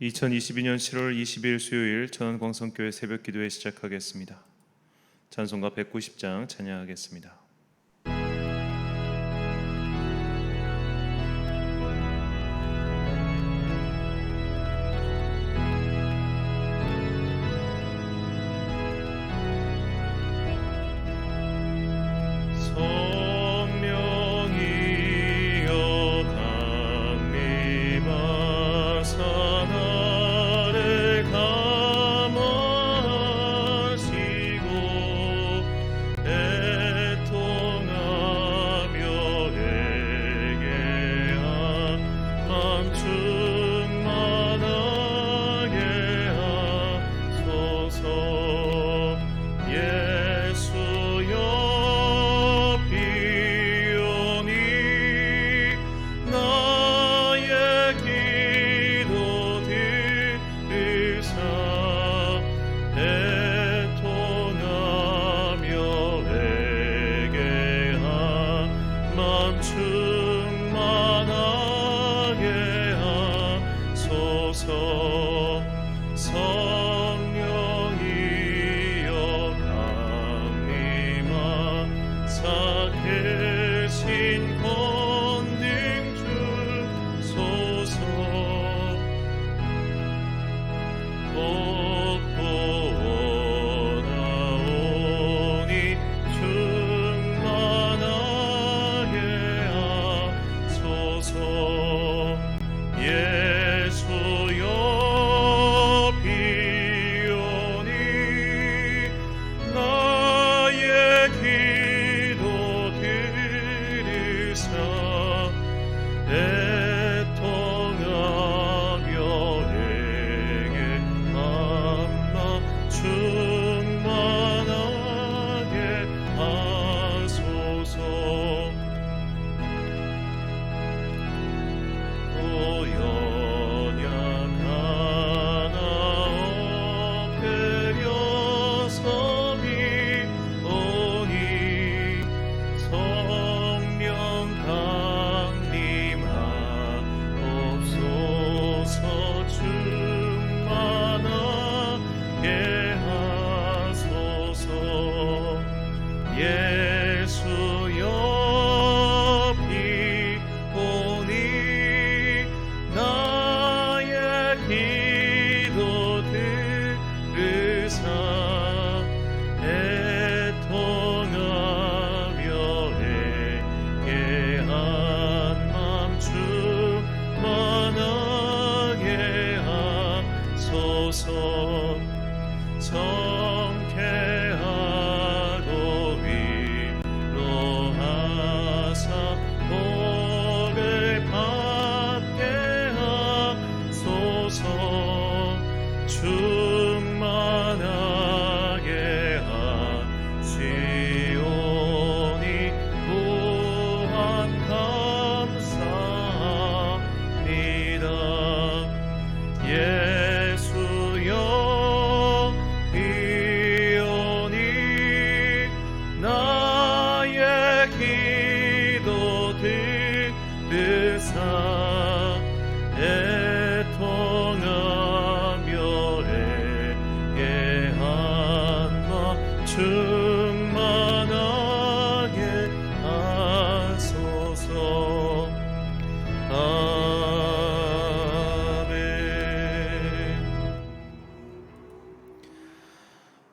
2022년 7월 20일 수요일 천안광성교회 새벽기도회 시작하겠습니다. 찬송가 190장 찬양하겠습니다.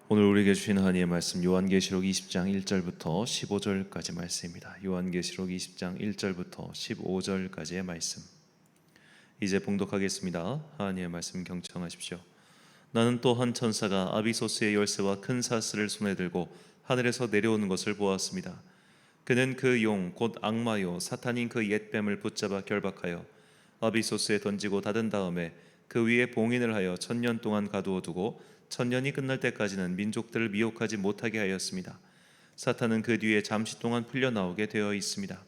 오늘 우리에게 주신 하나님의 말씀 요한계시록 20장 1절부터 15절까지 말씀입니다. 요한계시록 20장 1절부터 15절까지의 말씀. 이제 봉독하겠습니다. 하나님의 말씀 경청하십시오. 나는 또 한 천사가 아비소스의 열쇠와 큰 사슬을 손에 들고 하늘에서 내려오는 것을 보았습니다. 그는 그 용 곧 악마요 사탄인 그 옛뱀을 붙잡아 결박하여 아비소스에 던지고 닫은 다음에 그 위에 봉인을 하여 1000년 동안 가두어 두고 1000년이 끝날 때까지는 민족들을 미혹하지 못하게 하였습니다. 사탄은 그 뒤에 잠시 동안 풀려나오게 되어 있습니다.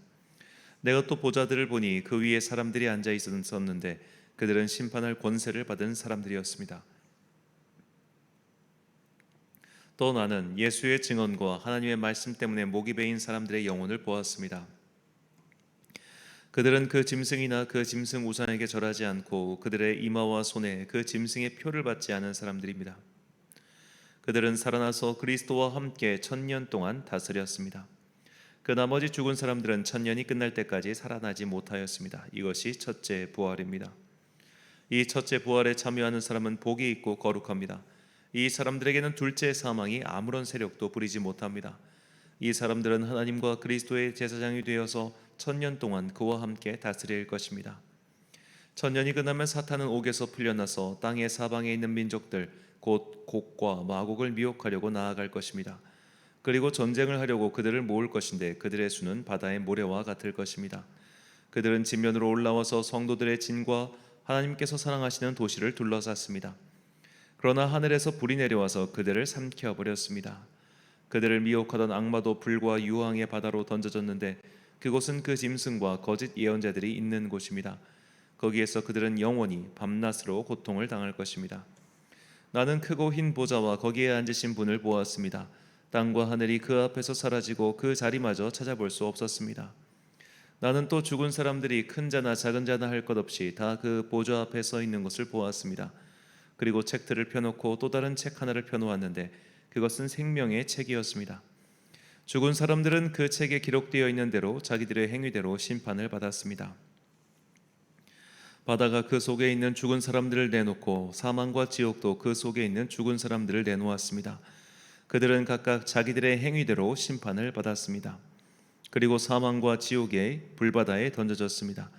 내가 또 보좌들을 보니 그 위에 사람들이 앉아 있었는데 그들은 심판할 권세를 받은 사람들이었습니다. 또 나는 예수의 증언과 하나님의 말씀 때문에 목이 베인 사람들의 영혼을 보았습니다. 그들은 그 짐승이나 그 짐승 우상에게 절하지 않고 그들의 이마와 손에 그 짐승의 표를 받지 않은 사람들입니다. 그들은 살아나서 그리스도와 함께 1000년 동안 다스렸습니다. 그 나머지 죽은 사람들은 1000년이 끝날 때까지 살아나지 못하였습니다. 이것이 첫째 부활입니다. 이 첫째 부활에 참여하는 사람은 복이 있고 거룩합니다. 이 사람들에게는 둘째 사망이 아무런 세력도 부리지 못합니다. 이 사람들은 하나님과 그리스도의 제사장이 되어서 1000년 동안 그와 함께 다스릴 것입니다. 1000년이 끝나면 사탄은 옥에서 풀려나서 땅의 사방에 있는 민족들 곧 곡과 마곡을 미혹하려고 나아갈 것입니다. 그리고 전쟁을 하려고 그들을 모을 것인데 그들의 수는 바다의 모래와 같을 것입니다. 그들은 지면으로 올라와서 성도들의 진과 하나님께서 사랑하시는 도시를 둘러쌌습니다. 그러나 하늘에서 불이 내려와서 그들을 삼켜버렸습니다. 그들을 미혹하던 악마도 불과 유황의 바다로 던져졌는데 그곳은 그 짐승과 거짓 예언자들이 있는 곳입니다. 거기에서 그들은 영원히 밤낮으로 고통을 당할 것입니다. 나는 크고 흰 보좌와 거기에 앉으신 분을 보았습니다. 땅과 하늘이 그 앞에서 사라지고 그 자리마저 찾아볼 수 없었습니다. 나는 또 죽은 사람들이 큰 자나 작은 자나 할 것 없이 다 그 보좌 앞에 서 있는 것을 보았습니다. 그리고 책들을 펴놓고 또 다른 책 하나를 펴놓았는데 그것은 생명의 책이었습니다. 죽은 사람들은 그 책에 기록되어 있는 대로 자기들의 행위대로 심판을 받았습니다. 바다가 그 속에 있는 죽은 사람들을 내놓고 사망과 지옥도 그 속에 있는 죽은 사람들을 내놓았습니다. 그들은 각각 자기들의 행위대로 심판을 받았습니다. 그리고 사망과 지옥의 불바다에 던져졌습니다.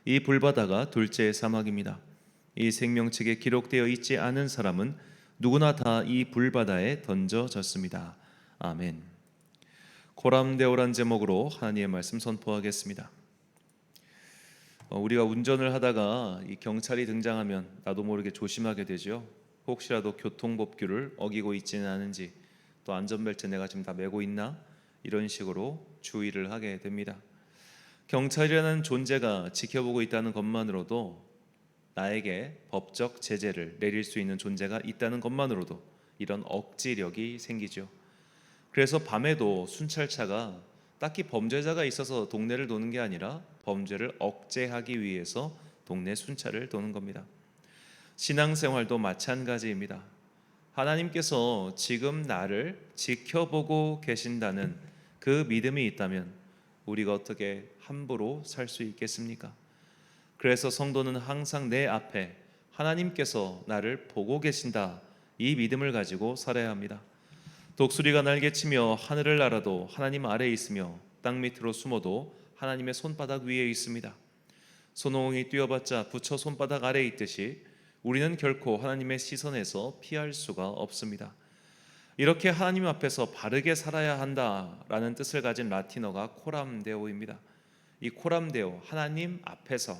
이 불바다가 둘째 사막입니다. 이 생명책에 기록되어 있지 않은 사람은 누구나 다 이 불바다에 던져졌습니다. 아멘. 고람데오란 제목으로 하나님의 말씀 선포하겠습니다. 우리가 운전을 하다가 이 경찰이 등장하면 나도 모르게 조심하게 되죠. 혹시라도 교통법규를 어기고 있지는 않은지, 또 안전벨트 내가 지금 다 매고 있나, 이런 식으로 주의를 하게 됩니다. 경찰이라는 존재가 지켜보고 있다는 것만으로도, 나에게 법적 제재를 내릴 수 있는 존재가 있다는 것만으로도 이런 억지력이 생기죠. 그래서 밤에도 순찰차가 딱히 범죄자가 있어서 동네를 도는 게 아니라 범죄를 억제하기 위해서 동네 순찰을 도는 겁니다. 신앙생활도 마찬가지입니다. 하나님께서 지금 나를 지켜보고 계신다는 그 믿음이 있다면 우리가 어떻게 함부로 살 수 있겠습니까? 그래서 성도는 항상 내 앞에 하나님께서 나를 보고 계신다, 이 믿음을 가지고 살아야 합니다. 독수리가 날개치며 하늘을 날아도 하나님 아래에 있으며 땅 밑으로 숨어도 하나님의 손바닥 위에 있습니다. 손오공이 뛰어봤자 부처 손바닥 아래에 있듯이 우리는 결코 하나님의 시선에서 피할 수가 없습니다. 이렇게 하나님 앞에서 바르게 살아야 한다라는 뜻을 가진 라틴어가 코람데오입니다. 이 코람데오, 하나님 앞에서,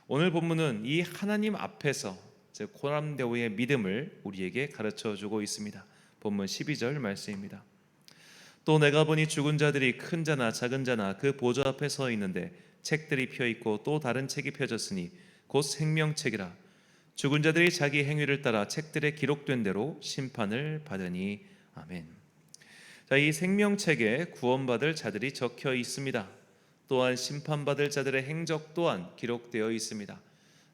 오늘 본문은 이 하나님 앞에서, 즉 코람데오의 믿음을 우리에게 가르쳐주고 있습니다. 본문 12절 말씀입니다. 또 내가 보니 죽은 자들이 큰 자나 작은 자나 그 보좌 앞에 서 있는데 책들이 펴 있고 또 다른 책이 펴졌으니 곧 생명책이라. 죽은 자들이 자기 행위를 따라 책들에 기록된 대로 심판을 받으니. 아멘. 자, 이 생명책에 구원받을 자들이 적혀 있습니다. 또한 심판받을 자들의 행적 또한 기록되어 있습니다.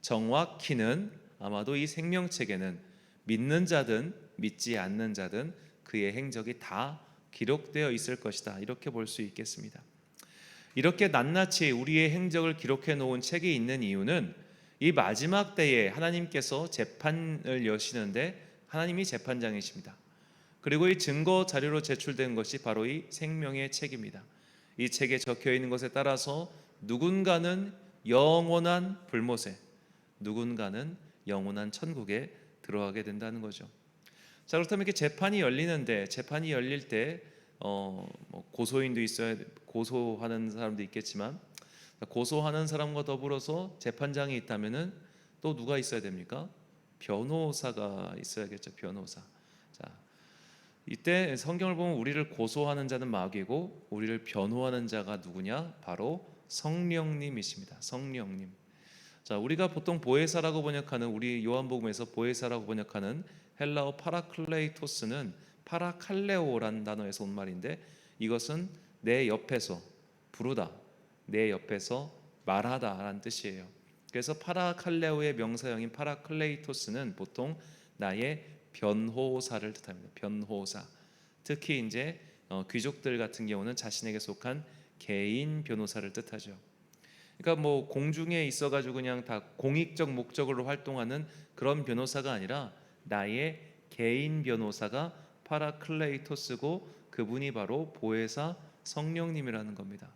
정확히는 아마도 이 생명책에는 믿는 자든 믿지 않는 자든 그의 행적이 다 기록되어 있을 것이다, 이렇게 볼 수 있겠습니다. 이렇게 낱낱이 우리의 행적을 기록해 놓은 책이 있는 이유는 이 마지막 때에 하나님께서 재판을 여시는데 하나님이 재판장이십니다. 그리고 이 증거 자료로 제출된 것이 바로 이 생명의 책입니다. 이 책에 적혀 있는 것에 따라서 누군가는 영원한 불못에, 누군가는 영원한 천국에 들어가게 된다는 거죠. 자, 그렇다면 이렇게 재판이 열리는데, 재판이 열릴 때 고소인도 있어야, 고소하는 사람도 있겠지만 고소하는 사람과 더불어서 재판장이 있다면은 또 누가 있어야 됩니까? 변호사가 있어야겠죠. 변호사. 자, 이때 성경을 보면 우리를 고소하는 자는 마귀고 우리를 변호하는 자가 누구냐? 바로 성령님이십니다. 성령님. 자, 우리가 보통 보혜사라고 번역하는, 우리 요한복음에서 보혜사라고 번역하는 헬라어 파라클레이토스는 파라칼레오란 단어에서 온 말인데, 이것은 내 옆에서 부르다, 내 옆에서 말하다라는 뜻이에요. 그래서 파라칼레오의 명사형인 파라클레이토스는 보통 나의 변호사를 뜻합니다. 변호사. 특히 이제 귀족들 같은 경우는 자신에게 속한 개인 변호사를 뜻하죠. 그러니까 뭐 공중에 있어가지고 그냥 다 공익적 목적으로 활동하는 그런 변호사가 아니라 나의 개인 변호사가 파라클레이토스고 그분이 바로 보혜사 성령님이라는 겁니다.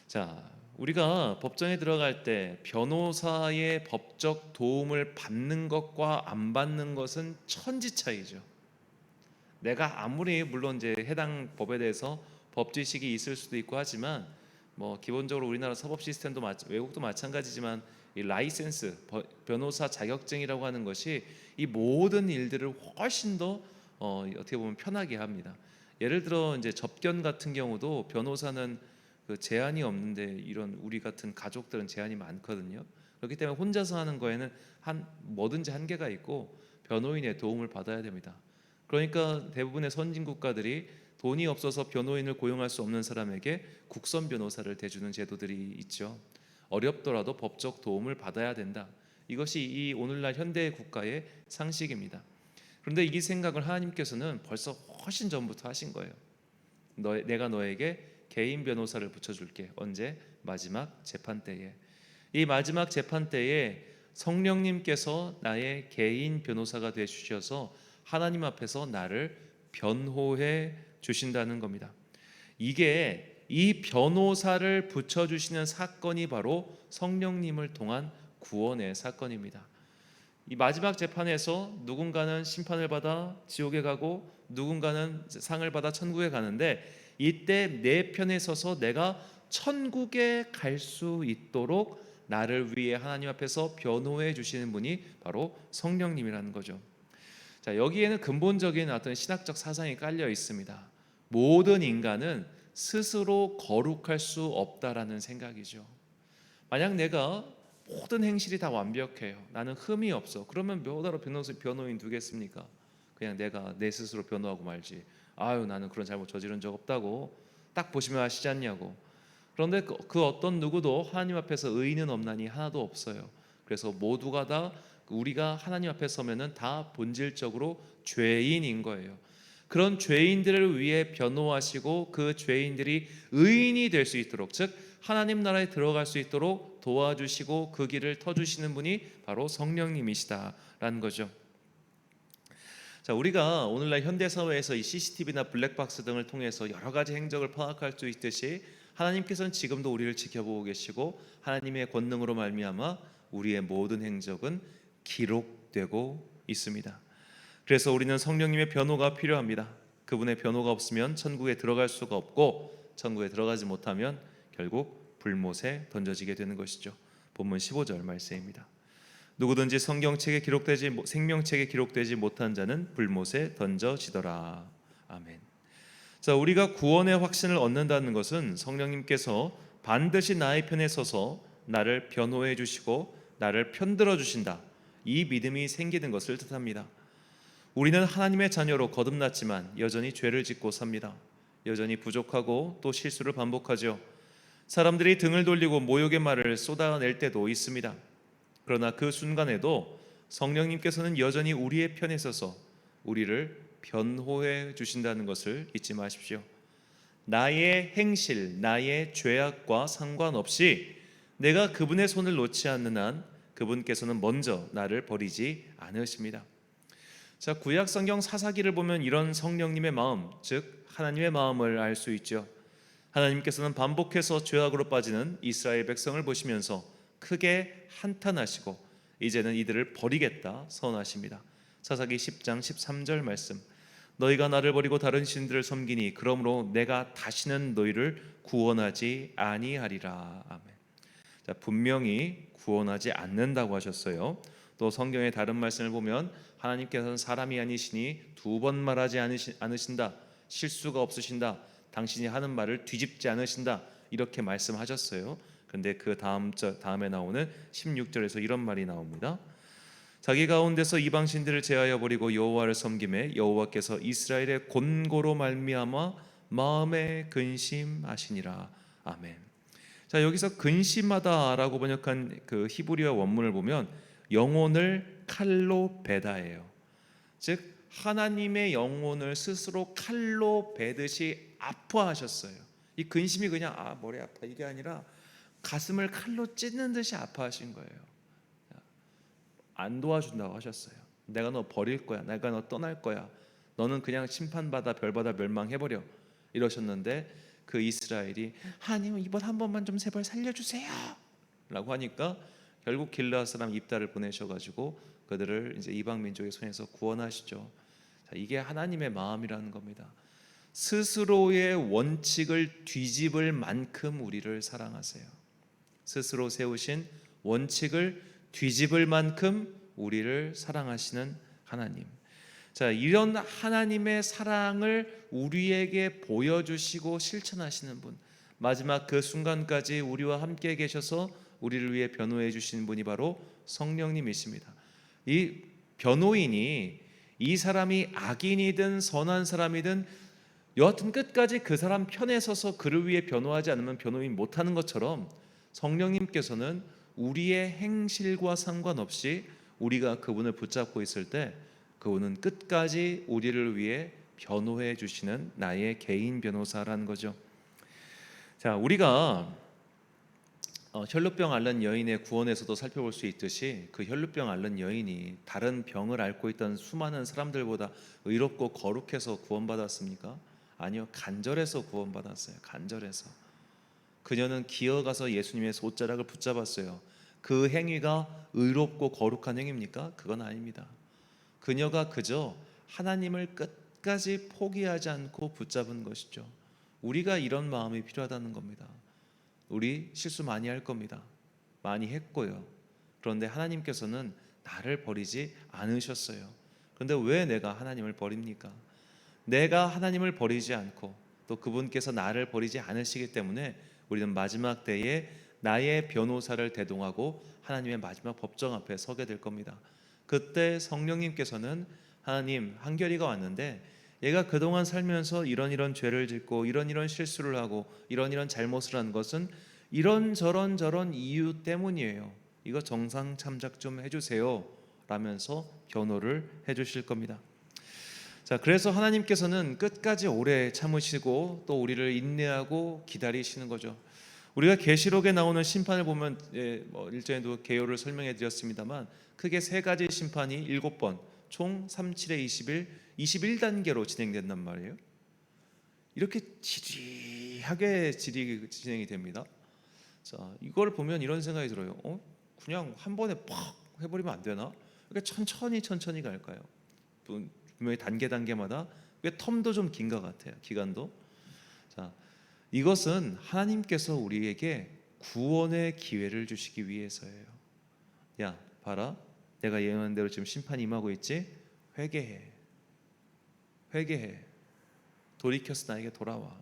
자, 우리가 법정에 들어갈 때 변호사의 법적 도움을 받는 것과 안 받는 것은 천지 차이죠. 내가 아무리 물론 이제 해당 법에 대해서 법 지식이 있을 수도 있고 하지만 뭐 기본적으로 우리나라 사법 시스템도 외국도 마찬가지지만 이 라이센스 변호사 자격증이라고 하는 것이 이 모든 일들을 훨씬 더 어떻게 보면 편하게 합니다. 예를 들어 이제 접견 같은 경우도 변호사는 그 제한이 없는데 이런 우리 같은 가족들은 제한이 많거든요. 그렇기 때문에 혼자서 하는 거에는 뭐든지 한계가 있고 변호인의 도움을 받아야 됩니다. 그러니까 대부분의 선진 국가들이 돈이 없어서 변호인을 고용할 수 없는 사람에게 국선 변호사를 대주는 제도들이 있죠. 어렵더라도 법적 도움을 받아야 된다. 이것이 이 오늘날 현대 국가의 상식입니다. 그런데 이 생각을 하나님께서는 벌써 훨씬 전부터 하신 거예요. 내가 너에게 개인 변호사를 붙여줄게. 언제? 마지막 재판 때에. 이 마지막 재판 때에 성령님께서 나의 개인 변호사가 되어 주셔서 하나님 앞에서 나를 변호해 주신다는 겁니다. 이게 이 변호사를 붙여주시는 사건이 바로 성령님을 통한 구원의 사건입니다. 이 마지막 재판에서 누군가는 심판을 받아 지옥에 가고 누군가는 상을 받아 천국에 가는데 이때 내 편에 서서 내가 천국에 갈 수 있도록 나를 위해 하나님 앞에서 변호해 주시는 분이 바로 성령님이라는 거죠. 자, 여기에는 근본적인 어떤 신학적 사상이 깔려 있습니다. 모든 인간은 스스로 거룩할 수 없다라는 생각이죠. 만약 내가 모든 행실이 다 완벽해요. 나는 흠이 없어. 그러면 뭐하러 변호인 두겠습니까? 그냥 내가 내 스스로 변호하고 말지. 아유, 나는 그런 잘못 저지른 적 없다고 딱 보시면 아시지 않냐고. 그런데 그 어떤 누구도 하나님 앞에서 의인은 없나니 하나도 없어요. 그래서 모두가 다 우리가 하나님 앞에 서면은 다 본질적으로 죄인인 거예요. 그런 죄인들을 위해 변호하시고 그 죄인들이 의인이 될 수 있도록, 즉 하나님 나라에 들어갈 수 있도록 도와주시고 그 길을 터주시는 분이 바로 성령님이시다라는 거죠. 자, 우리가 오늘날 현대 사회에서 이 CCTV나 블랙박스 등을 통해서 여러 가지 행적을 파악할 수 있듯이 하나님께서는 지금도 우리를 지켜보고 계시고 하나님의 권능으로 말미암아 우리의 모든 행적은 기록되고 있습니다. 그래서 우리는 성령님의 변호가 필요합니다. 그분의 변호가 없으면 천국에 들어갈 수가 없고 천국에 들어가지 못하면 결국 불못에 던져지게 되는 것이죠. 본문 15절 말씀입니다. 누구든지 생명책에 기록되지 못한 자는 불못에 던져지더라. 아멘. 자, 우리가 구원의 확신을 얻는다는 것은 성령님께서 반드시 나의 편에 서서 나를 변호해 주시고 나를 편들어 주신다. 이 믿음이 생기는 것을 뜻합니다. 우리는 하나님의 자녀로 거듭났지만 여전히 죄를 짓고 삽니다. 여전히 부족하고 또 실수를 반복하죠. 사람들이 등을 돌리고 모욕의 말을 쏟아낼 때도 있습니다. 그러나 그 순간에도 성령님께서는 여전히 우리의 편에 서서 우리를 변호해 주신다는 것을 잊지 마십시오. 나의 행실, 나의 죄악과 상관없이 내가 그분의 손을 놓지 않는 한 그분께서는 먼저 나를 버리지 않으십니다. 자, 구약 성경 사사기를 보면 이런 성령님의 마음, 즉 하나님의 마음을 알 수 있죠. 하나님께서는 반복해서 죄악으로 빠지는 이스라엘 백성을 보시면서 크게 한탄하시고 이제는 이들을 버리겠다 선언하십니다. 사사기 10장 13절 말씀. 너희가 나를 버리고 다른 신들을 섬기니 그러므로 내가 다시는 너희를 구원하지 아니하리라. 아멘. 자, 분명히 구원하지 않는다고 하셨어요. 또 성경의 다른 말씀을 보면 하나님께서는 사람이 아니시니 두 번 말하지 않으신다. 실수가 없으신다. 당신이 하는 말을 뒤집지 않으신다. 이렇게 말씀하셨어요. 그런데 그 다음에 나오는 16절에서 이런 말이 나옵니다. 자기 가운데서 이방 신들을 제하여 버리고 여호와를 섬김에 여호와께서 이스라엘의 곤고로 말미암아 마음에 근심하시니라. 아멘. 자, 여기서 근심하다라고 번역한 그 히브리어 원문을 보면 영혼을 칼로 베다예요. 즉 하나님의 영혼을 스스로 칼로 베듯이 아파하셨어요. 이 근심이 그냥 머리 아파 이게 아니라 가슴을 칼로 찢는 듯이 아파하신 거예요. 안 도와준다고 하셨어요. 내가 너 버릴 거야. 내가 너 떠날 거야. 너는 그냥 심판받아 별받아 멸망해버려 이러셨는데 그 이스라엘이 하나님 이번 한 번만 좀 제발 살려주세요 라고 하니까 결국 길르앗 사람 입다를 보내셔가지고 그들을 이제 이방 민족의 손에서 구원하시죠. 자, 이게 하나님의 마음이라는 겁니다. 스스로의 원칙을 뒤집을 만큼 우리를 사랑하세요. 스스로 세우신 원칙을 뒤집을 만큼 우리를 사랑하시는 하나님. 자, 이런 하나님의 사랑을 우리에게 보여주시고 실천하시는 분, 마지막 그 순간까지 우리와 함께 계셔서 우리를 위해 변호해 주시는 분이 바로 성령님이십니다. 이 변호인이 이 사람이 악인이든 선한 사람이든 여하튼 끝까지 그 사람 편에 서서 그를 위해 변호하지 않으면 변호인 못하는 것처럼 성령님께서는 우리의 행실과 상관없이 우리가 그분을 붙잡고 있을 때 그분은 끝까지 우리를 위해 변호해 주시는 나의 개인 변호사라는 거죠. 자, 우리가 혈루병 앓는 여인의 구원에서도 살펴볼 수 있듯이 그 혈루병 앓는 여인이 다른 병을 앓고 있던 수많은 사람들보다 의롭고 거룩해서 구원받았습니까? 아니요, 간절해서 구원받았어요. 간절해서. 그녀는 기어가서 예수님의 옷자락을 붙잡았어요. 그 행위가 의롭고 거룩한 행위입니까? 그건 아닙니다. 그녀가 그저 하나님을 끝까지 포기하지 않고 붙잡은 것이죠. 우리가 이런 마음이 필요하다는 겁니다. 우리 실수 많이 할 겁니다. 많이 했고요. 그런데 하나님께서는 나를 버리지 않으셨어요. 그런데 왜 내가 하나님을 버립니까? 내가 하나님을 버리지 않고 또 그분께서 나를 버리지 않으시기 때문에 우리는 마지막 때에 나의 변호사를 대동하고 하나님의 마지막 법정 앞에 서게 될 겁니다. 그때 성령님께서는 하나님, 한결이가 왔는데 얘가 그동안 살면서 이런 죄를 짓고 이런 실수를 하고 이런 잘못을 한 것은 저런 이유 때문이에요. 이거 정상 참작 좀 해주세요 라면서 변호를 해주실 겁니다. 자, 그래서 하나님께서는 끝까지 오래 참으시고 또 우리를 인내하고 기다리시는 거죠. 우리가 계시록에 나오는 심판을 보면 일전에도 개요를 설명해 드렸습니다만 크게 세 가지 심판이 7번 총 3, 7에 21, 21단계로 진행된단 말이에요. 이렇게 지리하게 진행이 됩니다. 자, 이걸 보면 이런 생각이 들어요. 그냥 한 번에 팍 해버리면 안 되나? 왜 천천히 갈까요? 분명히 단계마다 왜 텀도 좀 긴 것 같아요. 기간도. 자, 이것은 하나님께서 우리에게 구원의 기회를 주시기 위해서예요. 야, 봐라. 내가 예언한 대로 지금 심판이 임하고 있지? 회개해. 돌이켜서 나에게 돌아와.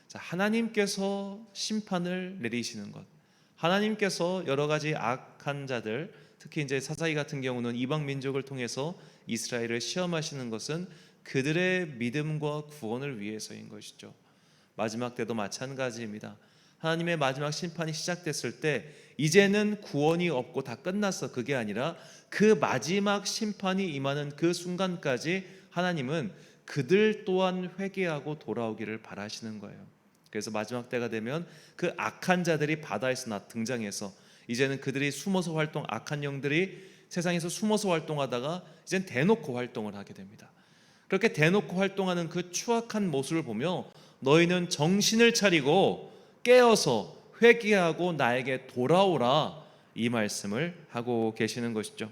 자, 하나님께서 심판을 내리시는 것. 하나님께서 여러 가지 악한 자들, 특히 이제 사사기 같은 경우는 이방 민족을 통해서 이스라엘을 시험하시는 것은 그들의 믿음과 구원을 위해서인 것이죠. 마지막 때도 마찬가지입니다. 하나님의 마지막 심판이 시작됐을 때 이제는 구원이 없고 다 끝났어. 그게 아니라 그 마지막 심판이 임하는 그 순간까지 하나님은 그들 또한 회개하고 돌아오기를 바라시는 거예요. 그래서 마지막 때가 되면 그 악한 자들이 바다에서 등장해서 이제는 그들이 숨어서 악한 영들이 세상에서 숨어서 활동하다가 이제는 대놓고 활동을 하게 됩니다. 그렇게 대놓고 활동하는 그 추악한 모습을 보며 너희는 정신을 차리고 깨어서 회개하고 나에게 돌아오라, 이 말씀을 하고 계시는 것이죠.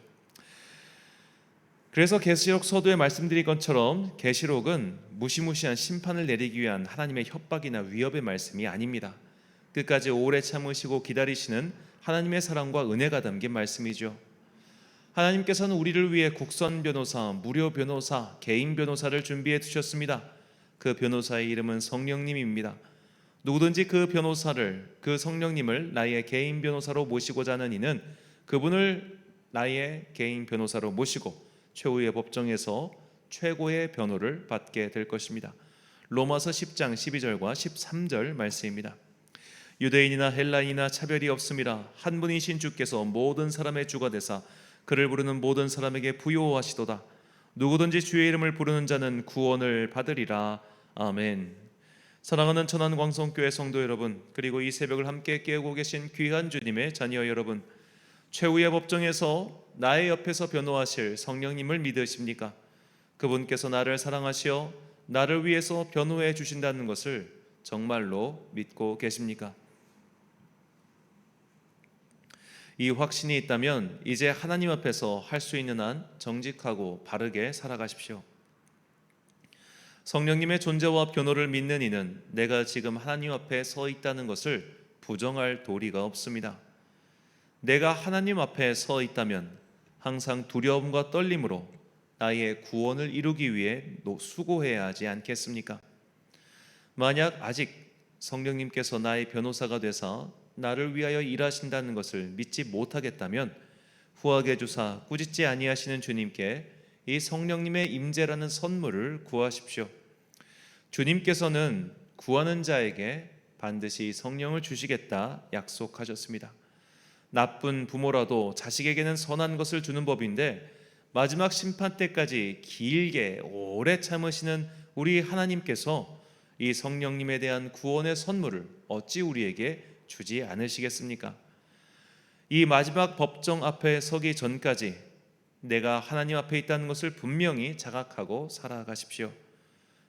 그래서 계시록 서두에 말씀드린 것처럼 계시록은 무시무시한 심판을 내리기 위한 하나님의 협박이나 위협의 말씀이 아닙니다. 끝까지 오래 참으시고 기다리시는 하나님의 사랑과 은혜가 담긴 말씀이죠. 하나님께서는 우리를 위해 국선 변호사, 무료 변호사, 개인 변호사를 준비해 두셨습니다. 그 변호사의 이름은 성령님입니다. 누구든지 그 변호사를, 그 성령님을 나의 개인 변호사로 모시고자 하는 이는 그분을 나의 개인 변호사로 모시고 최후의 법정에서 최고의 변호를 받게 될 것입니다. 로마서 10장 12절과 13절 말씀입니다. 유대인이나 헬라인이나 차별이 없음이라 한 분이신 주께서 모든 사람의 주가 되사 그를 부르는 모든 사람에게 부요하시도다. 누구든지 주의 이름을 부르는 자는 구원을 받으리라. 아멘. 사랑하는 천안광성교회 성도 여러분, 그리고 이 새벽을 함께 깨우고 계신 귀한 주님의 자녀 여러분, 최후의 법정에서 나의 옆에서 변호하실 성령님을 믿으십니까? 그분께서 나를 사랑하시어 나를 위해서 변호해 주신다는 것을 정말로 믿고 계십니까? 이 확신이 있다면 이제 하나님 앞에서 할 수 있는 한 정직하고 바르게 살아가십시오. 성령님의 존재와 변호를 믿는 이는 내가 지금 하나님 앞에 서 있다는 것을 부정할 도리가 없습니다. 내가 하나님 앞에 서 있다면 항상 두려움과 떨림으로 나의 구원을 이루기 위해 수고해야 하지 않겠습니까? 만약 아직 성령님께서 나의 변호사가 되사 나를 위하여 일하신다는 것을 믿지 못하겠다면 후하게 주사 꾸짖지 아니하시는 주님께 이 성령님의 임재라는 선물을 구하십시오. 주님께서는 구하는 자에게 반드시 성령을 주시겠다 약속하셨습니다. 나쁜 부모라도 자식에게는 선한 것을 주는 법인데 마지막 심판 때까지 길게 오래 참으시는 우리 하나님께서 이 성령님에 대한 구원의 선물을 어찌 우리에게 주지 않으시겠습니까? 이 마지막 법정 앞에 서기 전까지 내가 하나님 앞에 있다는 것을 분명히 자각하고 살아가십시오.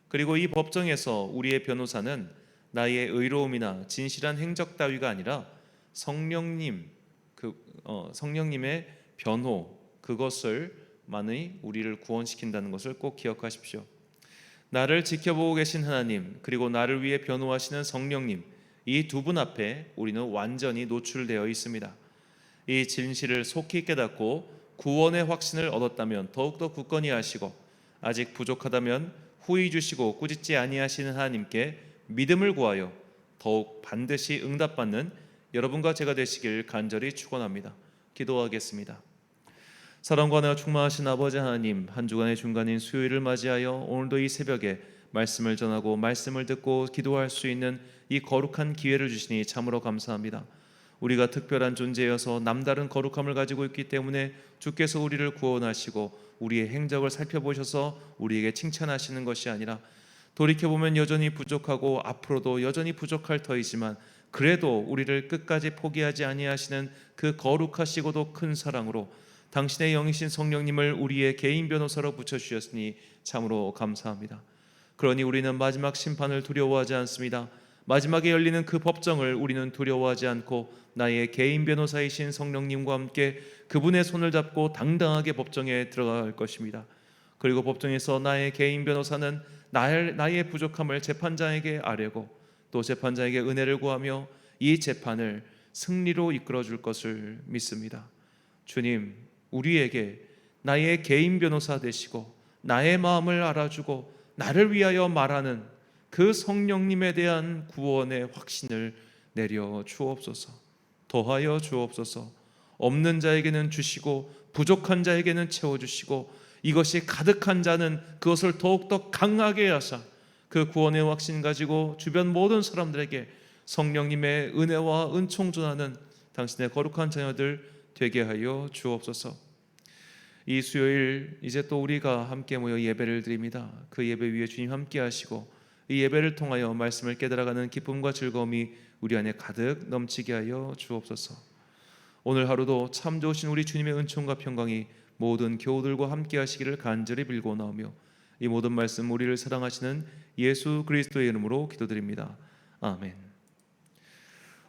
그리고 이 법정에서 우리의 변호사는 나의 의로움이나 진실한 행적 따위가 아니라 성령님의 변호, 그것을만이 우리를 구원시킨다는 것을 꼭 기억하십시오. 나를 지켜보고 계신 하나님, 그리고 나를 위해 변호하시는 성령님, 이 두 분 앞에 우리는 완전히 노출되어 있습니다. 이 진실을 속히 깨닫고 구원의 확신을 얻었다면 더욱더 굳건히 하시고, 아직 부족하다면 후히 주시고 꾸짖지 아니하시는 하나님께 믿음을 구하여 더욱 반드시 응답받는 여러분과 제가 되시길 간절히 축원합니다. 기도하겠습니다. 사랑과 은혜가 충만하신 아버지 하나님, 한 주간의 중간인 수요일을 맞이하여 오늘도 이 새벽에 말씀을 전하고 말씀을 듣고 기도할 수 있는 이 거룩한 기회를 주시니 참으로 감사합니다. 우리가 특별한 존재여서 남다른 거룩함을 가지고 있기 때문에 주께서 우리를 구원하시고 우리의 행적을 살펴보셔서 우리에게 칭찬하시는 것이 아니라, 돌이켜보면 여전히 부족하고 앞으로도 여전히 부족할 터이지만 그래도 우리를 끝까지 포기하지 아니하시는 그 거룩하시고도 큰 사랑으로 당신의 영이신 성령님을 우리의 개인 변호사로 붙여주셨으니 참으로 감사합니다. 그러니 우리는 마지막 심판을 두려워하지 않습니다. 마지막에 열리는 그 법정을 우리는 두려워하지 않고 나의 개인 변호사이신 성령님과 함께 그분의 손을 잡고 당당하게 법정에 들어갈 것입니다. 그리고 법정에서 나의 개인 변호사는 나의 부족함을 재판장에게 아뢰고 또 재판장에게 은혜를 구하며 이 재판을 승리로 이끌어 줄 것을 믿습니다. 주님, 우리에게 나의 개인 변호사 되시고 나의 마음을 알아주고 나를 위하여 말하는 그 성령님에 대한 구원의 확신을 내려 주옵소서. 더하여 주옵소서. 없는 자에게는 주시고 부족한 자에게는 채워주시고 이것이 가득한 자는 그것을 더욱더 강하게 하사 그 구원의 확신 가지고 주변 모든 사람들에게 성령님의 은혜와 은총 전하는 당신의 거룩한 자녀들 되게 하여 주옵소서. 이 수요일 이제 또 우리가 함께 모여 예배를 드립니다. 그 예배 위에 주님 함께 하시고 이 예배를 통하여 말씀을 깨달아가는 기쁨과 즐거움이 우리 안에 가득 넘치게 하여 주옵소서. 오늘 하루도 참 좋으신 우리 주님의 은총과 평강이 모든 교우들과 함께 하시기를 간절히 빌고 나오며 이 모든 말씀 우리를 사랑하시는 예수 그리스도의 이름으로 기도드립니다. 아멘.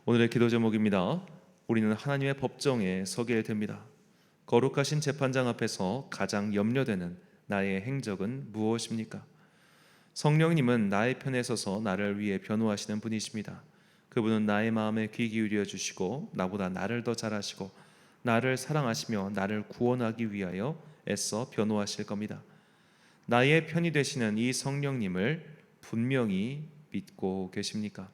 오늘의 기도 제목입니다. 우리는 하나님의 법정에 서게 됩니다. 거룩하신 재판장 앞에서 가장 염려되는 나의 행적은 무엇입니까? 성령님은 나의 편에 서서 나를 위해 변호하시는 분이십니다. 그분은 나의 마음에 귀 기울여 주시고 나보다 나를 더 잘 아시고 나를 사랑하시며 나를 구원하기 위하여 애써 변호하실 겁니다. 나의 편이 되시는 이 성령님을 분명히 믿고 계십니까?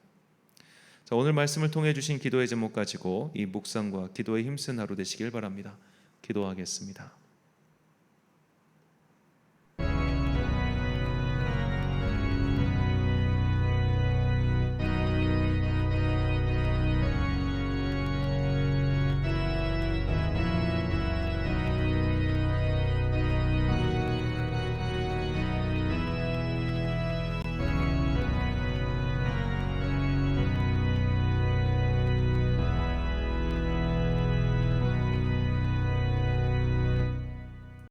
자, 오늘 말씀을 통해 주신 기도의 제목 가지고 이 묵상과 기도에 힘쓴 하루 되시길 바랍니다. 기도하겠습니다.